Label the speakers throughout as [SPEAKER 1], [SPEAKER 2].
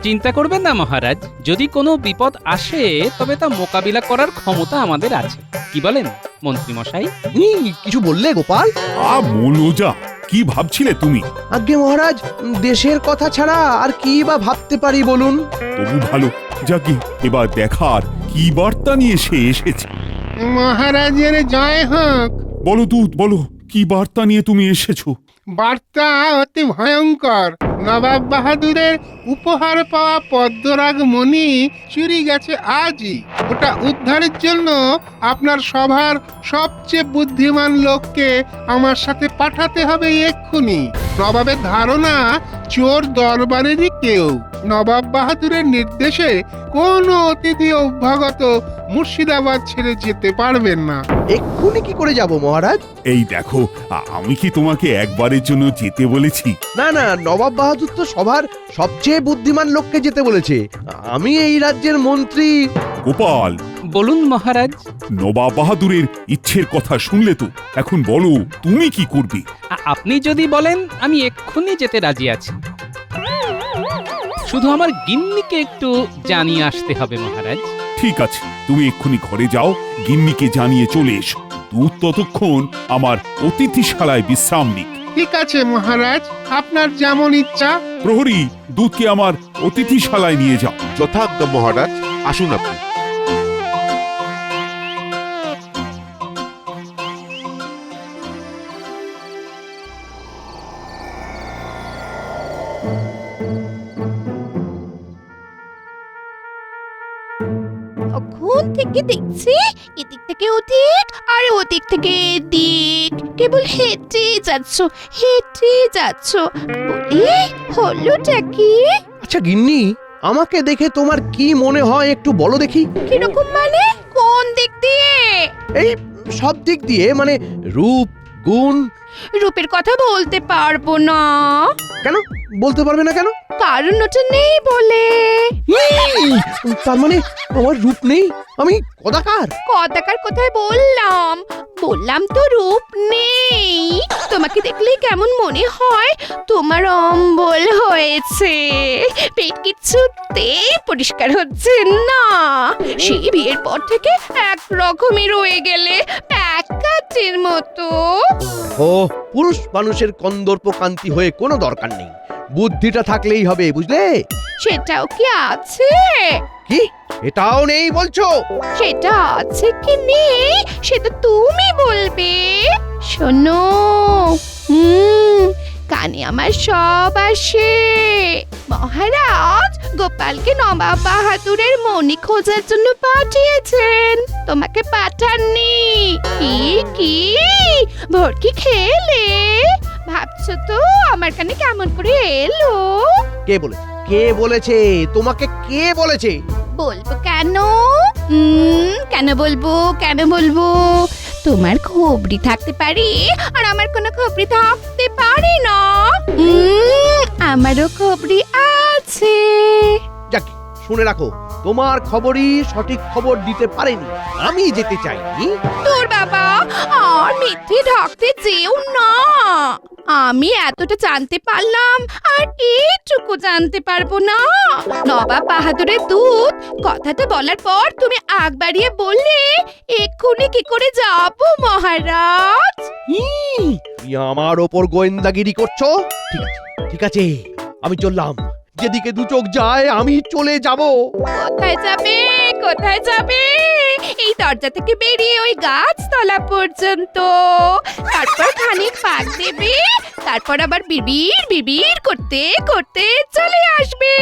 [SPEAKER 1] চিন্তা করবেন না মহারাজ, যদি কোনো বিপদ আসে তবে তা মোকাবিলা করার ক্ষমতা আমাদের আছে। কি বলেন মন্ত্রী মশাই?
[SPEAKER 2] কিছু বললে গোপাল?
[SPEAKER 3] মনোজা, কি ভাবছিলে তুমি?
[SPEAKER 2] আজ্ঞে মহারাজ, দেশের কথা ছাড়া আর কি বা ভাবতে পারি বলুন।
[SPEAKER 3] তবু ভালো, যাকে এবার দেখার কি বার্তা নিয়ে সে এসেছে।
[SPEAKER 4] মহারাজের জয় হোক।
[SPEAKER 3] বলো দূত, বলো কি বার্তা নিয়ে তুমি এসেছো?
[SPEAKER 4] বার্তা অতি ভয়ঙ্কর। নবাব বাহাদুরের উপহার পাওয়া পদ্মরাগ মণি চুরি গেছে আজই। ওটা উদ্ধারের জন্য আপনার সভার সবচেয়ে বুদ্ধিমান লোককে আমার সাথে পাঠাতে হবে এক্ষুনি। নবাবের ধারণা চোর দরবারেরই কেউ। নবাব বাহাদুরের নির্দেশে কোনো অতিথি অভ্যাগত মুর্শিদাবাদ ছেড়ে যেতে পারবেন না।
[SPEAKER 2] এক্ষুনি কি করে যাব মহারাজ?
[SPEAKER 3] এই দেখো, আমি কি তোমাকে একবারের জন্য যেতে বলেছি?
[SPEAKER 2] না না, নবাব বাহাদুর তো সবার সবচেয়ে বুদ্ধিমান লোককে যেতে বলেছে। আমি এই রাজ্যের মন্ত্রী।
[SPEAKER 3] গোপাল,
[SPEAKER 1] বলুন মহারাজ।
[SPEAKER 3] নবাব বাহাদুরের ইচ্ছের কথা শুনলে তো, এখন বলো তুমি কি করবে?
[SPEAKER 1] আপনি যদি বলেন আমি এক্ষুনি যেতে রাজি আছি, শুধু আমার গিন্নিকে একটু জানিয়ে আসতে হবে মহারাজ।
[SPEAKER 3] ঠিক আছে, তুমি এক্ষুনি ঘরে যাও, গিন্নিকে জানিয়ে চলে এসো। দূত ততক্ষণ আমার অতিথিশালায় বিশ্রাম নিক।
[SPEAKER 4] ঠিক আছে মহারাজ, আপনার যেমন ইচ্ছা।
[SPEAKER 3] প্রহরী, দূতকে আমার অতিথিশালায় নিয়ে যাও।
[SPEAKER 5] যথাজ্ঞা মহারাজ, আসুন আপনি।
[SPEAKER 6] তখন থেকে দেখছি এদিক থেকে ওদিক আর ওদিক থেকে এদিক, কেবল হেঁটে যাচ্ছ বলি হলোটা কি?
[SPEAKER 2] আচ্ছা গিন্নি, আমাকে দেখে তোমার কি মনে হয় একটু বলো দেখি।
[SPEAKER 6] কিরকম মানে? কোন দিক দিয়ে?
[SPEAKER 2] এই সব দিক দিয়ে, মানে রূপ, গুণ।
[SPEAKER 6] রূপের কথা বলতে পারবো না।
[SPEAKER 2] কেন বলতে পারবে না কেন?
[SPEAKER 6] কারণ ওটা নেই বলে।
[SPEAKER 2] তার মানে আমার রূপ নেই, আমি কদাকার?
[SPEAKER 6] কদাকার কোথায় বললাম? বললাম তো রূপ নেই। তোমাকে দেখলেই কেমন মনে হয় তোমার অম্বল হয়েছে, পেট কিছুতেই পরিষ্কার হচ্ছে না। সেই বিয়ের পর থেকে একরকমই রয়ে গেলে প্যাকাটের মতো।
[SPEAKER 2] ও, পুরুষ মানুষের কন্দর্প কান্তি হয়ে কোনো দরকার নেই, বুদ্ধিটা থাকলেই হবে, বুঝলে?
[SPEAKER 6] সেটাও কি আছে?
[SPEAKER 2] কি এটাও নেই বলছো?
[SPEAKER 6] সেটা আছে কি নেই সেটা তুমি বলবে। শোনো, কানে আমার সব আসে। মহারাজ গোপালকে নবাব বাহাদুরের মণি খোঁজার জন্য পাঠিয়েছেন, তোমাকে পাঠাননি। কি ভর্তি খেলে ভাবছো তো আমার কানে কেমন করে এলো?
[SPEAKER 2] কে বলেছে? কে বলেছে তোমাকে? কে বলেছে?
[SPEAKER 6] বলবো কেন? কেন বলবো? তোমার খবরি থাকতে পারে আর আমার কোনো খবরি থাকতে পারে না। আমারও খবরি আছে।
[SPEAKER 2] যাক, শুনে রাখো, তোমার খবরই সঠিক খবর দিতে পারেনি, আমি যেতে চাইনি।
[SPEAKER 6] তোর বাবা, আর মিথ্যে ঢাকতে যেও না। আমি এতটা জানতে পারলাম আর এইটুকু জানতে পারবো না? নবাব বাহাদুরের দূত কথাটা বলার পর তুমি আগ বাড়িয়ে বললে এক্ষুনি কি করে যাব মহারাজ?
[SPEAKER 2] তুমি আমার ওপর গোয়েন্দাগিরি করছো? ঠিক আছে, আমি চললাম। যেদিকে দু চোখ যায় আমি চলে যাব।
[SPEAKER 6] কোথায় যাবে? এই দরজা থেকে বেরিয়ে ওই গাছতলা পর্যন্ত, তারপর খানিক পাক দেবে, তারপর আবার বিড়বিড় করতে করতে চলে আসবে।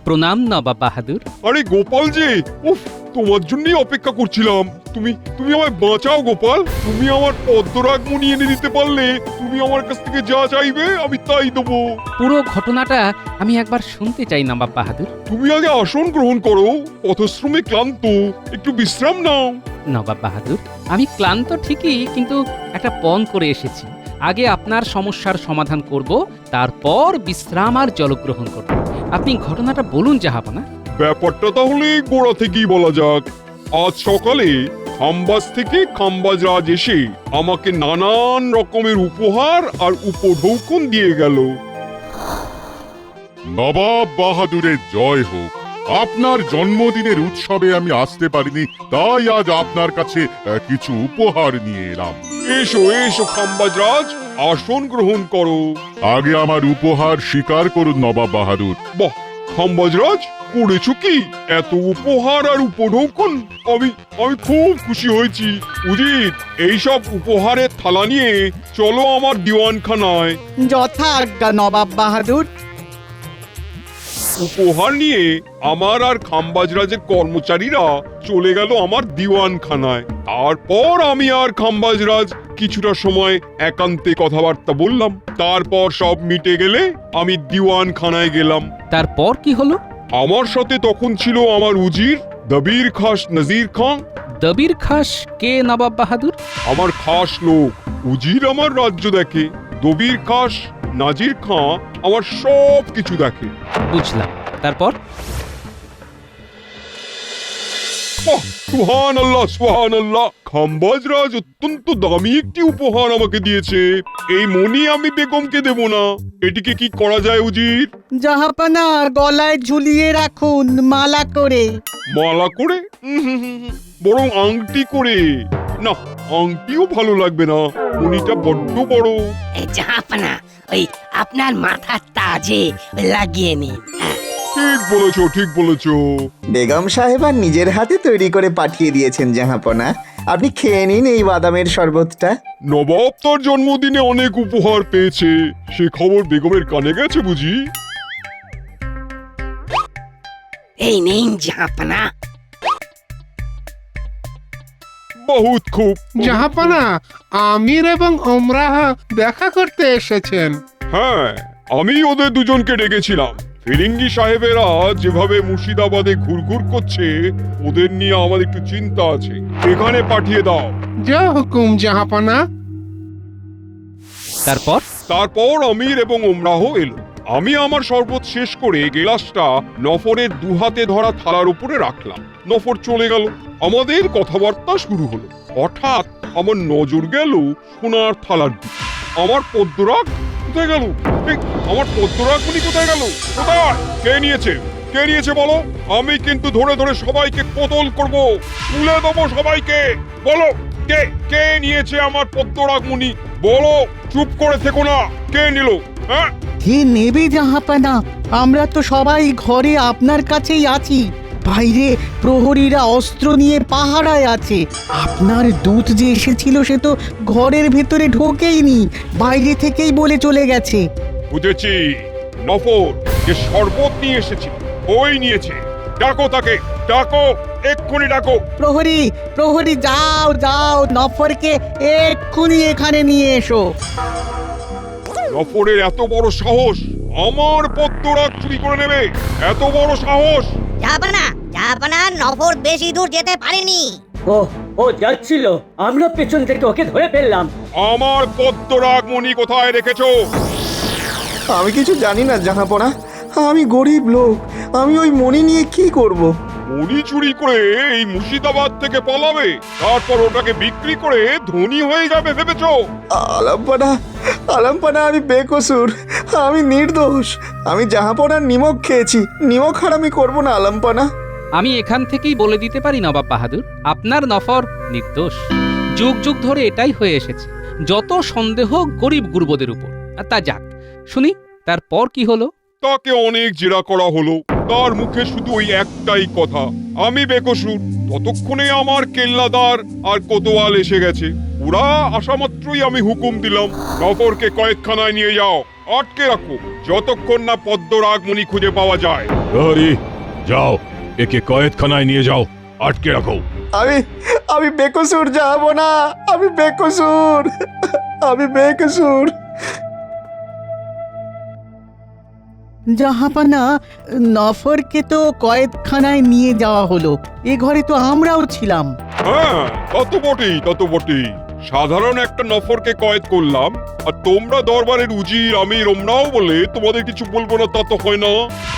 [SPEAKER 1] প্রণাম নবাব বাহাদুর।
[SPEAKER 7] আরে গোপাল যে, উফ, তোমার জন্যই অপেক্ষা করছিলাম। তুমি আমায় বাঁচাও গোপাল। তুমি আমার পদ্মরাগমণি এনে দিতে পারলে তুমি আমার কাছ থেকে যা চাইবে আমি তাই দেবো।
[SPEAKER 1] পুরো ঘটনাটা আমি একবার শুনতে চাই নবাব বাহাদুর।
[SPEAKER 7] তুমি আগে আসন গ্রহণ করো, পথশ্রমে ক্লান্ত, একটু বিশ্রাম নাও।
[SPEAKER 1] নবাব বাহাদুর, আমি ক্লান্ত ঠিকই, কিন্তু একটা পণ করে এসেছি। আগে আপনার সমস্যার সমাধান করব, তারপর বিশ্রাম আর জলগ্রহণ করব। আপনি ঘটনাটা বলুন জাহাপনা।
[SPEAKER 7] ব্যাপারটা তাহলে গোড়া থেকেই বলা যাক। আজ সকালে খাম্বাজ থেকে খাম্বাজ রাজ এসে আমাকে নানান রকমের উপহার আর উপঢৌকন দিয়ে গেল।
[SPEAKER 8] নবাব বাহাদুরের জয় হোক। আপনার জন্মদিনের উৎসবে আমি আসতে পারিনি, তাই আজ আপনার কাছে কিছু উপহার নিয়ে এলাম।
[SPEAKER 7] এসো এসো খাম্বাজ রাজ, আসন গ্রহণ করো।
[SPEAKER 8] আগে আমার উপহার স্বীকার করুন নবাব বাহাদুর।
[SPEAKER 7] বাহ, খাম্বাজ রাজ করেছো কি? এত উপহার আর উপঢৌকন, আমি খুব খুশি হয়েছি। উজির, এইসব উপহারের থালা নিয়ে চলো আমার দিওয়ানখানায়।
[SPEAKER 9] যথা আজ্ঞা নবাব বাহাদুর।
[SPEAKER 7] উপহার নিয়ে আমার আর খাম্বাজরাজের কর্মচারীরা চলে গেল আমার দিওয়ানখানায়। তারপর আমি আর খাম্বাজরাজ কিছুটা সময় একান্তে কথাবার্তা বললাম। তারপর সব মিটে গেলে আমি দিওয়ানখানায় গেলাম।
[SPEAKER 1] তারপর কি হলো?
[SPEAKER 7] আমার সাথে তখন ছিল আমার উজির দবির খাস নজির খান।
[SPEAKER 1] দবির খাস কে নবাব বাহাদুর?
[SPEAKER 7] আমার খাস লোক। উজির আমার রাজ্য দেখে, দবির খাস নাজির খাঁ আমার সব কিছু দেখে।
[SPEAKER 1] বুঝলাম। তারপর?
[SPEAKER 7] সুবহানাল্লাহ সুবহানাল্লাহ, খাম্বাজ রাজ অত্যন্ত দামি একটি উপহার আমাকে দিয়েছে। এই মণি আমি বেগমকে দেব না। এটিকে কি করা যায় উজির?
[SPEAKER 9] জাহাপানা গলায় ঝুলিয়ে রাখুন মালা করে।
[SPEAKER 7] মালা করে? বরং আংটি করে। না, আংটিও ভালো লাগবে না, মণিটা বড্ড বড়।
[SPEAKER 10] জাহাপানা, ওই আপনার মাথার তাজে লাগিয়ে নিন।
[SPEAKER 7] ঠিক বলেছো, ঠিক বলেছো।
[SPEAKER 11] বেগম সাহেবা নিজের হাতে তৈরি করে পাঠিয়ে দিয়েছেন জাহাপনা। আপনি খেয়ে নিন এই বাদামের শরবতটা।
[SPEAKER 7] নবাব তার জন্মদিনে অনেক উপহার পেয়েছে, সে খবর বেগমের কানে গেছে বুঝি?
[SPEAKER 10] এই নেই জাহাপানা।
[SPEAKER 7] বহুত খুব।
[SPEAKER 4] জাহাপানা, আমির এবং ওমরাহ দেখা করতে এসেছেন।
[SPEAKER 7] হ্যাঁ, আমি ওদের দুজনকে ডেকেছিলাম। ফিরিঙ্গি সাহেবেরা যেভাবে মুর্শিদাবাদে ঘুরঘুর করছে, ওদের নিয়ে আমার একটু চিন্তা আছে। এখানে পাঠিয়ে দাও।
[SPEAKER 4] যা হুকুম জাহাপানা।
[SPEAKER 7] তারপর আমির এবং ওমরাহ এলো। আমি আমার শরবত শেষ করে গেলাসটা নফরের দুহাতে ধরা থালার উপরে রাখলাম। নফর চলে গেল। আমাদের কথাবার্তা শুরু হলো। হঠাৎ আমার নজর গেল সোনার থালার দিকে। আমার পদ্মরাগ কোথায় গেল? আমার পদ্মরাগমণি কোথায় গেল? কোথায়? কে নিয়েছে? কে নিয়েছে বলো? আমি কিন্তু ধরে ধরে সবাইকে কতল করব, তুলে দেবো সবাইকে। বলো, কে কে নিয়েছে আমার পদ্মরাগমণি? বলো, চুপ করে থেকো না। কে নিল? হ্যাঁ,
[SPEAKER 9] কে নেবে জাহাপানা? আমরা তো সবাই ঘরে আপনার কাছেই আছি। বাইরে প্রহরীরা অস্ত্র নিয়ে পাহারায় আছে। আপনার দূত যে এসেছিল সে তো ঘরের ভেতরে ঢোকেইনি, বাইরে থেকেই বলে চলে গেছে।
[SPEAKER 7] বুঝেছি। নফর যে শরবত নিয়ে এসেছে ওই নিয়েছে। ডাকো তাকে, ডাকো, এক্ষুনি ডাকো।
[SPEAKER 9] প্রহরী প্রহরী, যাও যাও, নফরকে এক্ষুনি এখানে নিয়ে এসো।
[SPEAKER 7] নফরের এত বড় সাহস, আমার পদ্মরাগ চুরি করে নেবে? এত বড় সাহস!
[SPEAKER 10] জাহাপানা, জাহাপানা, নফর বেশি দূর যেতে পারেনি।
[SPEAKER 12] ও যাচ্ছিল, আমরা পেছন থেকে ওকে ধরে ফেললাম।
[SPEAKER 7] আমার পদ্মরাগমণি কোথায় রেখেছো?
[SPEAKER 11] আমি কিছু জানি না জাহাপনা, আমি গরিব লোক। আমি ওই মণি নিয়ে কি করব?
[SPEAKER 7] মণি চুরি করে এই মুর্শিদাবাদ থেকে পালাবে, তারপর ওটাকে বিক্রি করে ধনী হয়ে যাবে ভেবেছো?
[SPEAKER 11] আলাম্পানা, আলাম্পানা, আমি বেকসুর, আমি নির্দোষ। আমি জাহাপনার নিমক খেয়েছি, নিমক হারামি করব না আলাম্পানা।
[SPEAKER 1] আমি এখান থেকেই বলে দিতে পারি নবাব বাহাদুর, আপনার নফর নির্দোষ। যুগ যুগ ধরে এটাই হয়ে এসেছে। যত সন্দেহ গরিব গুরবদের উপর। তা যাক, শুনি তারপর কি হলো?
[SPEAKER 7] তাকে অনেক জেরা করা হলো। তার মুখে শুধু ওই একটাই কথা, আমি বেকসুর। ততক্ষণে আমার কেল্লাদার আর কোতোয়াল এসে গেছে। ওরা আসা মাত্রই আমি হুকুম দিলাম, নফরকে কয়েদখানায় নিয়ে যাও, আটকে রাখো, যতক্ষণ না পদ্মরাগমণি খুঁজে পাওয়া যায়।
[SPEAKER 8] যাও, একে কয়েদখানায় নিয়ে যাও, আটকে রাখো।
[SPEAKER 11] আমি বেকসুর জাহাপনা, আমি বেকসুর, আমি বেকসুর।
[SPEAKER 9] জাহাপানা, নফরকে তো কয়েদখানায় নিয়ে যাওয়া হলো। এ ঘরে তো আমরাও ছিলাম।
[SPEAKER 7] হ্যাঁ, তত বটেই, তত বটেই। সাধারণ একটা নফরকে কয়েদ করলাম, আর তোমরা দরবারের উজির আমির ওমরাও বলে তোমাদের কিছু বলবো না তা তো হয় না।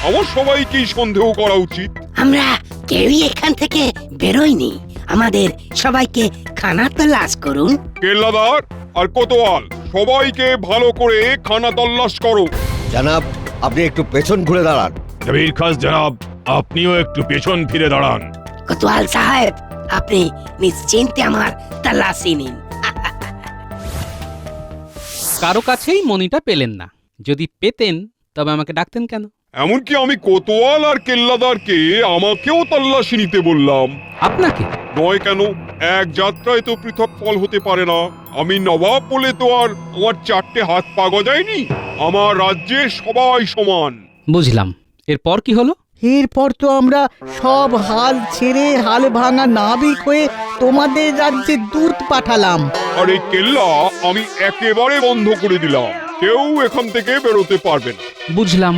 [SPEAKER 7] আমার সবাইকেই সন্দেহ করা উচিত।
[SPEAKER 10] আমরা কেউই এখান থেকে বেরোইনি। আমাদের সবাইকে খানা তল্লাশ করুন।
[SPEAKER 7] কেল্লাদার আর কোতোয়াল, সবাইকে ভালো করে খানা তল্লাশ করো।
[SPEAKER 2] জানাব, আপনি একটু পেছন ঘুরে দাঁড়ান।
[SPEAKER 8] কবির খাস জনাব, আপনিও একটু পেছন ফিরে দাঁড়ান।
[SPEAKER 10] কোতোয়াল সাহেব, আপনি নিশ্চিন্তে আমার তল্লাশি নিন।
[SPEAKER 1] কারো কাছেই মণিটা পেলেন না। যদি পেতেন তবে আমাকে ডাকতেন কেন?
[SPEAKER 7] এমনকি আমি কোতোয়াল আর কেল্লাদারকে আমাকেও তল্লাশি নিতে বললাম।
[SPEAKER 1] আপনাকে?
[SPEAKER 7] নয় কেন, এক যাত্রায় তো পৃথক ফল হতে পারে না। আমি নবাব বলে তো আর আমার 4টে হাত পা গজায়নি। আমার রাজ্যে সবাই সমান।
[SPEAKER 1] বুঝলাম। এরপর কি হলো?
[SPEAKER 9] এরপর তো আমরা সব হাল ছেড়ে হাল ভাঙা নাবিক হয়ে তোমাদের রাজ্যে দূত পাঠালাম।
[SPEAKER 7] আর এই কেল্লা আমি একেবারে বন্ধ করে দিলাম। কেউ এখান থেকে বেরোতে পারবে না।
[SPEAKER 1] বুঝলাম।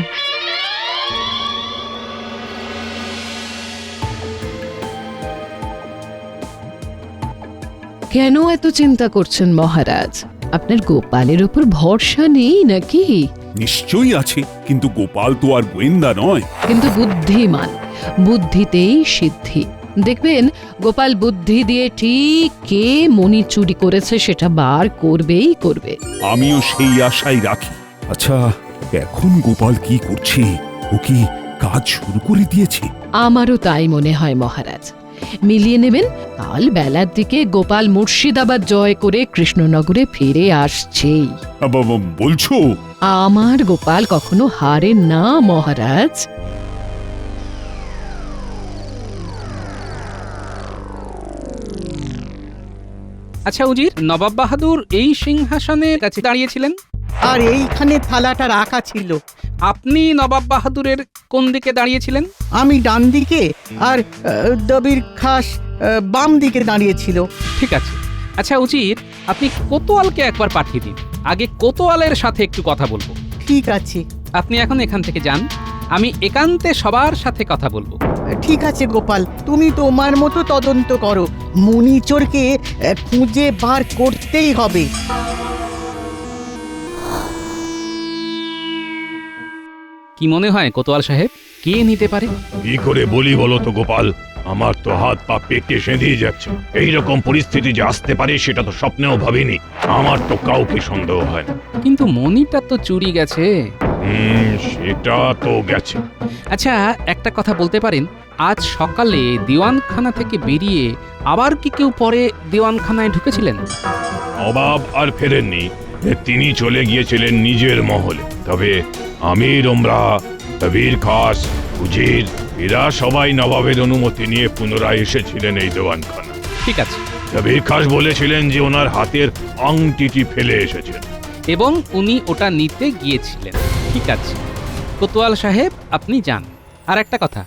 [SPEAKER 6] কেন এত চিন্তা করছেন মহারাজ? আপনার গোপালের উপর ভরসা নেই নাকি?
[SPEAKER 3] নিশ্চয়ই আছে, কিন্তু গোপাল তো আর গোয়েন্দা নয়।
[SPEAKER 6] কিন্তু বুদ্ধিমান, বুদ্ধিতেই সিদ্ধি। দেখবেন গোপাল বুদ্ধি দিয়ে ঠিক কে মণি চুরি করেছে সেটা বার করবেই করবে।
[SPEAKER 3] আমিও সেই আশাই রাখি। আচ্ছা, এখন গোপাল কি করছে? ও কি কাজ শুরু করে দিয়েছে?
[SPEAKER 6] আমারও তাই মনে হয় মহারাজ। মিলিয়ে নেবেন, কাল বেলার দিকে গোপাল মুর্শিদাবাদ জয় করে কৃষ্ণনগরে ফিরে আসছেই।
[SPEAKER 3] বলছো?
[SPEAKER 6] আমার গোপাল কখনো হারে না মহারাজ।
[SPEAKER 1] আচ্ছা উজির, নবাব বাহাদুর এই সিংহাসনের কাছে দাঁড়িয়েছিলেন,
[SPEAKER 9] আর এইখানে থালাটা রাখা ছিল।
[SPEAKER 1] আপনি নবাব বাহাদুরের কোন দিকে দাঁড়িয়েছিলেন?
[SPEAKER 9] আমি ডান দিকে, আর দবির খাস বাম দিকে দাঁড়িয়েছিল।
[SPEAKER 1] ঠিক আছে। আচ্ছা উজির, আপনি কোতোয়ালকে একবার পাঠিয়ে দিন। আগে কোতোয়ালের সাথে একটু কথা বলবো।
[SPEAKER 9] ঠিক আছে।
[SPEAKER 1] আপনি এখন এখান থেকে যান, আমি একান্তে সবার সাথে কথা বলবো।
[SPEAKER 9] ঠিক আছে গোপাল, তুমি তোমার মতো তদন্ত করো। মণিচোরকে খুঁজে বার করতেই হবে।
[SPEAKER 1] কি মনে হয় কোতোয়াল সাহেব, কে নিতে পারে?
[SPEAKER 8] কি করে বলি বলো তো গোপাল, আমার তো হাত পা পেটে সেঁধিয়ে যাচ্ছে। এইরকম পরিস্থিতি যে আসতে পারে সেটা তো স্বপ্নেও ভাবিনি। আমার তো কাউকে সন্দেহ হয় না।
[SPEAKER 1] কিন্তু মণিটা তো চুরি গেছে।
[SPEAKER 8] সেটা তো গেছে।
[SPEAKER 1] আচ্ছা একটা কথা বলতে পারেন, আজ সকালে দিওয়ানখানা থেকে বেরিয়ে আবার কি কেউ পরে দিওয়ানখানায় ঢুকেছিলেন?
[SPEAKER 8] নবাব আর ফেরেননি, তিনি চলে গিয়েছিলেন নিজের মহলে। তবে আমির ওমরা, কবির খাস, উজির, এরা সবাই নবাবের অনুমতি নিয়ে পুনরায় এসেছিলেন এই দেওয়ানখানা।
[SPEAKER 1] ঠিক আছে।
[SPEAKER 8] কবির খাস বলেছিলেন যে ওনার হাতের আংটিটি ফেলে এসেছেন
[SPEAKER 1] এবং উনি ওটা নিতে গিয়েছিলেন। ঠিক আছে কোতোয়াল সাহেব, আপনি যান। আর একটা কথা,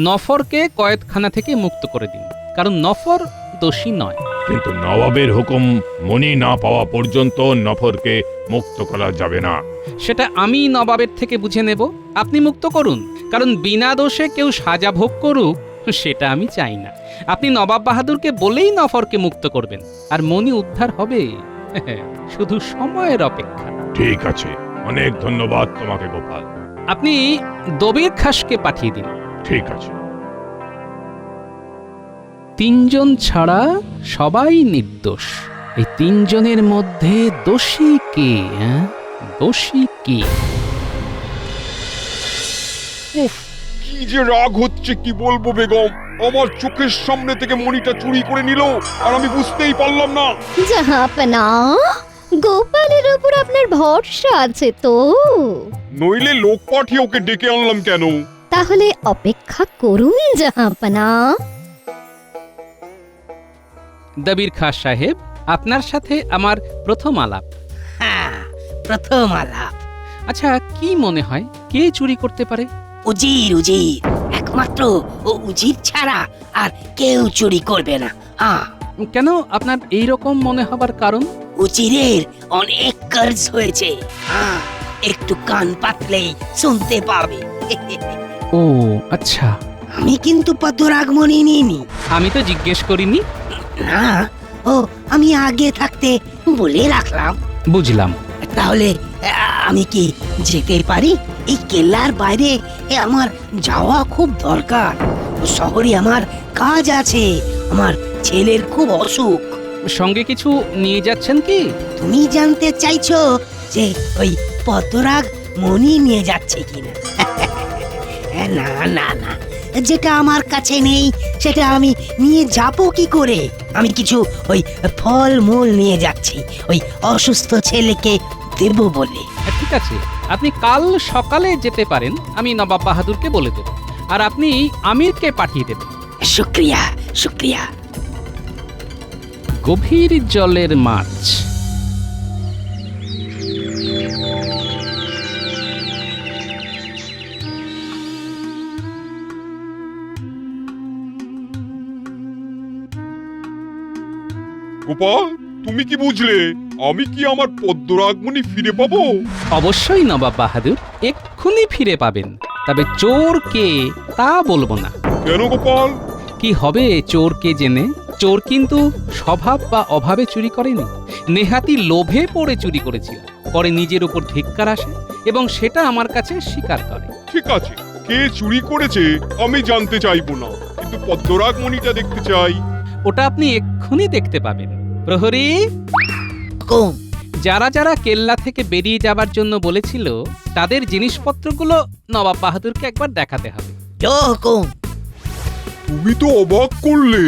[SPEAKER 1] নফরকে কয়েদখানা থেকে মুক্ত করে দিন, কারণ নফর দোষী নয়।
[SPEAKER 8] কিন্তু নবাবের হুকুম মনি না পাওয়া পর্যন্ত নফরকে মুক্ত করা যাবে না।
[SPEAKER 1] সেটা আমি নবাবের থেকে বুঝে নেব। আপনি মুক্ত করুন, কারণ বিনা দোষে কেউ সাজা ভোগ করুক সেটা আমি চাই না। আপনি নবাব বাহাদুরকে বলেই নফরকে মুক্ত করবেন, আর মনি উদ্ধার হবে। শুধু সময়ের অপেক্ষা।
[SPEAKER 8] ঠিক আছে, অনেক ধন্যবাদ তোমাকে গোপাল।
[SPEAKER 1] আপনি দবির খাসকে পাঠিয়ে দিন।
[SPEAKER 8] ঠিক আছে।
[SPEAKER 1] 3 জন ছাড়া সবাই নির্দোষ। এই 3 জনের মধ্যে দোষী কে? দোষী কে?
[SPEAKER 7] উফ, কি যে রাগ হচ্ছে কি বলবো বেগম। আমার চোখের সামনে থেকে মণিটা চুরি করে নিল, আর আমি বুঝতেই পারলাম না।
[SPEAKER 6] জাহাপনা, গোপালের উপর আপনার ভরসা আছে তো?
[SPEAKER 7] নইলে লোক পাঠিয়ে ওকে ডেকে আনলাম কেন?
[SPEAKER 6] তাহলে অপেক্ষা করুন জাহাপনা।
[SPEAKER 1] দবির খাস সাহেব, আপনার সাথে আমার প্রথম আলাপ।
[SPEAKER 10] হ্যাঁ, প্রথম আলাপ।
[SPEAKER 1] আচ্ছা কি মনে হয় কে চুরি করতে পারে?
[SPEAKER 10] উজির, উজির, একমাত্র ও উজির ছাড়া আর কেউ চুরি করবে না।
[SPEAKER 1] কেন আপনার এই রকম মনে হবার কারণ?
[SPEAKER 10] উজিরের অনেক কাজ হয়েছে। একটু কান পাতলেই শুনতে পাবে।
[SPEAKER 1] ও আচ্ছা।
[SPEAKER 10] আমি কিন্তু পদ্মরাগমণি নিইনি।
[SPEAKER 1] আমি তো জিজ্ঞেস করিনি।
[SPEAKER 10] না, ও আমি আগে থাকতে বলে রাখলাম।
[SPEAKER 1] বুঝলাম।
[SPEAKER 10] তাহলে আমি কি যেতে পারি? এই কেল্লার বাইরে আমার যাওয়া খুব দরকার। শহরে আমার কাজ আছে, আমার ছেলের খুব অসুখ।
[SPEAKER 1] সঙ্গে কিছু নিয়ে যাচ্ছেন কি?
[SPEAKER 10] তুমি জানতে চাইছো যে ওই পদ্মরাগ মণি নিয়ে যাচ্ছে কিনা? না না না, যেটা আমার কাছে নেই সেটা আমি নিয়ে যাব কি করে? আমি কিছু ওই ফল মূল নিয়ে যাচ্ছি ওই অসুস্থ ছেলেকে দেব বলে।
[SPEAKER 1] ঠিক আছে, আপনি কাল সকালে যেতে পারেন, আমি নবাব বাহাদুরকে বলে দেব, আর আপনি আমিরকে পাঠিয়ে দেবেন।
[SPEAKER 10] শুক্রিয়া শুক্রিয়া।
[SPEAKER 1] গভীর জলের মাছ।
[SPEAKER 7] গোপাল, তুমি কি বুঝলে আমি কি আমার পদ্মরাগমণি ফিরে পাবো?
[SPEAKER 1] অবশ্যই নবাব বাহাদুর, এক্ষুনি ফিরে পাবেন। তবে চোর কে তা বলবো না।
[SPEAKER 7] কেন গোপাল?
[SPEAKER 1] কি হবে চোরকে জেনে? চোর কিন্তু স্বভাব বা অভাবে চুরি করেনি, নেহাতি লোভে পড়ে চুরি করেছিল। পরে নিজের উপর ধিক্কার আসে এবং সেটা আমার কাছে স্বীকার করে।
[SPEAKER 7] ঠিক আছে, কে চুরি করেছে আমি জানতে চাইবো না, কিন্তু পদ্মরাগমণিটা দেখতে চাই।
[SPEAKER 1] ওটা আপনি এক্ষুনি দেখতে পাবেন। প্রহরী,
[SPEAKER 10] কম
[SPEAKER 1] যারা যারা কেল্লা থেকে বেরিয়ে যাবার জন্য বলেছিল তাদের জিনিসপত্রগুলো নবাব বাহাদুরকে একবার দেখাতে হবে।
[SPEAKER 10] কম
[SPEAKER 7] তুমি তো অবাক করলে।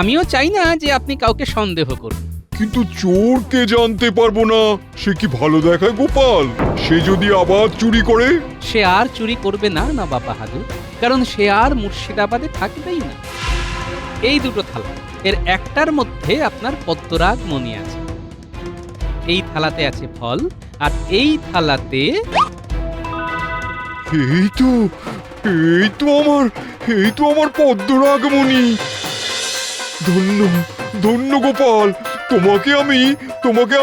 [SPEAKER 1] আমিও চাই না যে আপনি কাউকে সন্দেহ করুন।
[SPEAKER 7] কিন্তু চোরকে জানতে পারবো না, সে কি ভালো দেখায় গোপাল? সে যদি আবার চুরি করে?
[SPEAKER 1] সে আর চুরি করবে না নবাব বাহাদুর, কারণ সে আর মুর্শিদাবাদে থাকবেই না। এই দুটো থালা, এর একটার মধ্যে আপনার পদ্মরাগ মণি আছে। এই থালাতে আছে ফল, আর এই থালাতে
[SPEAKER 7] এই তো আমার পদ্মরাগমণি। ধন্য ধন্য গোপাল, তোমাকে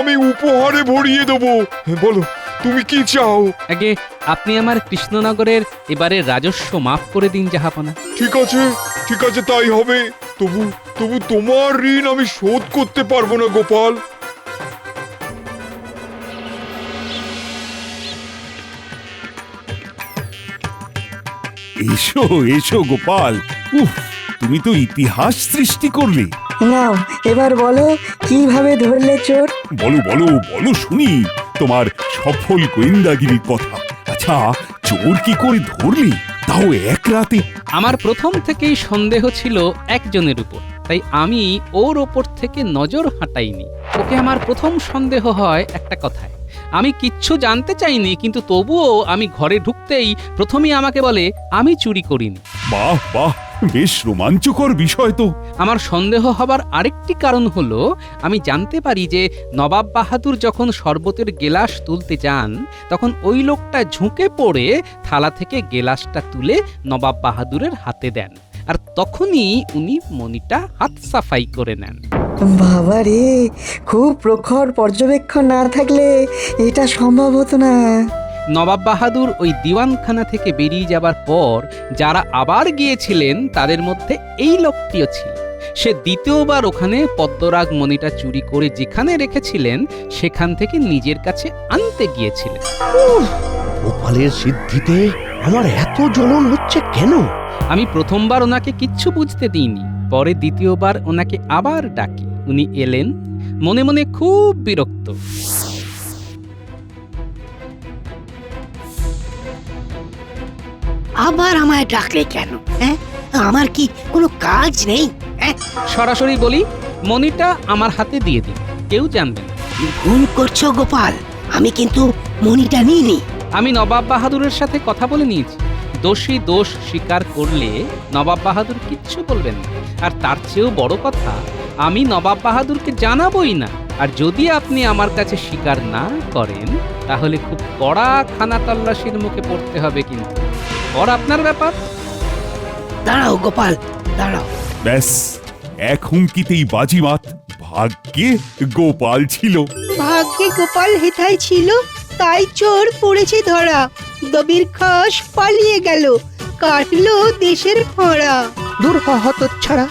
[SPEAKER 7] আমি উপহারে ভরিয়ে দেবো। বলো তুমি কি চাও?
[SPEAKER 1] আগে আপনি আমার কৃষ্ণনগরের এবারে রাজস্ব মাফ করে দিন জাহাপনা।
[SPEAKER 7] ঠিক আছে তাই হবে। তবু তোমার ঋণ আমি শোধ করতে পারবো না গোপাল।
[SPEAKER 3] এসো এসো গোপাল, উফ, তুমি তো ইতিহাস সৃষ্টি করলে।
[SPEAKER 9] নাও এবার বলো কিভাবে ধরলে চোর?
[SPEAKER 3] বলো বলো বলো শুনি তোমার সফল গোয়েন্দাগিরির কথা। আচ্ছা, চোর কি করে ধরলি, তাও এক রাতে?
[SPEAKER 1] আমার প্রথম থেকেই সন্দেহ ছিল একজনের উপর, তাই আমি ওর ওপর থেকে নজর হাঁটাইনি। ওকে আমার প্রথম সন্দেহ হয় একটা কথায়। আমি কিচ্ছু জানতে চাইনি, কিন্তু তবুও আমি ঘরে ঢুকতেই প্রথমেই আমাকে বলে আমি চুরি করিনি।
[SPEAKER 3] বাহ বাহ, বেশ রোমাঞ্চকর বিষয় তো।
[SPEAKER 1] আমার সন্দেহ হবার আরেকটি কারণ হলো আমি জানতে পারি যে নবাব বাহাদুর যখন শরবতের গেলাস তুলতে যান, তখন ওই লোকটা ঝুঁকে পড়ে থালা থেকে গেলাসটা তুলে নবাব বাহাদুরের হাতে দেন, আর তখনই উনি মণিটা হাত সাফাই করে নেন।
[SPEAKER 9] বাবা রে, খুব প্রখর পর্যবেক্ষণ না থাকলে এটা সম্ভব হতো না।
[SPEAKER 1] নবাব বাহাদুর ওই দিওয়ানখানা থেকে বেরিয়ে যাবার পর যারা আবার গিয়েছিলেন তাদের মধ্যে এই লোকটিও ছিল। সে দ্বিতীয়বার ওখানে পদ্মরাগ মণিটা চুরি করে যেখানে রেখেছিলেন সেখান থেকে নিজের কাছে আনতে গিয়েছিলেন।
[SPEAKER 2] গোপালের সিদ্ধিতে আমার এত জ্বলন হচ্ছে কেন?
[SPEAKER 1] আমি প্রথমবার ওনাকে কিচ্ছু বুঝতে দিইনি, পরে দ্বিতীয়বার ওনাকে আবার ডাকি, উনি এলেন। মনে মনে খুব বিরক্ত।
[SPEAKER 10] আবার আমায় ডাকলে কেন? হ্যাঁ, আমার কি কোনো কাজ নেই?
[SPEAKER 1] সরাসরি বলি, মণিটা আমার হাতে দিয়ে দিন, কেউ জানবে না।
[SPEAKER 10] ভুল করছো গোপাল, আমি কিন্তু মণিটা নিইনি।
[SPEAKER 1] আমি নবাব বাহাদুরের সাথে কথা বলে নিয়েছি। দোষী দোষ স্বীকার করলে নবাব বাহাদুর কিচ্ছু বলবেন না, আর তার চেয়েও বড় কথা, আমি নবাব বাহাদুরকে জানাবই না। আর যদি আপনি আমার কাছে স্বীকার না করেন তাহলে খুব কড়া খানা তল্লাশির মুখে পড়তে হবে, কিন্তু পর আপনার ব্যাপার।
[SPEAKER 10] দাঁড়াও গোপাল, দাঁড়াও।
[SPEAKER 3] ব্যাস, এক হুমকিতেই বাজিমাত। ভাগ্যে গোপাল ছিল।
[SPEAKER 13] ভাগ্যে গোপাল হেথায় ছিল, তাই চোর পড়েছে ধরা। দবির খাস পালিয়ে গেল, কাটলো দেশের খরা।
[SPEAKER 9] দূর হতচ্ছাড়া,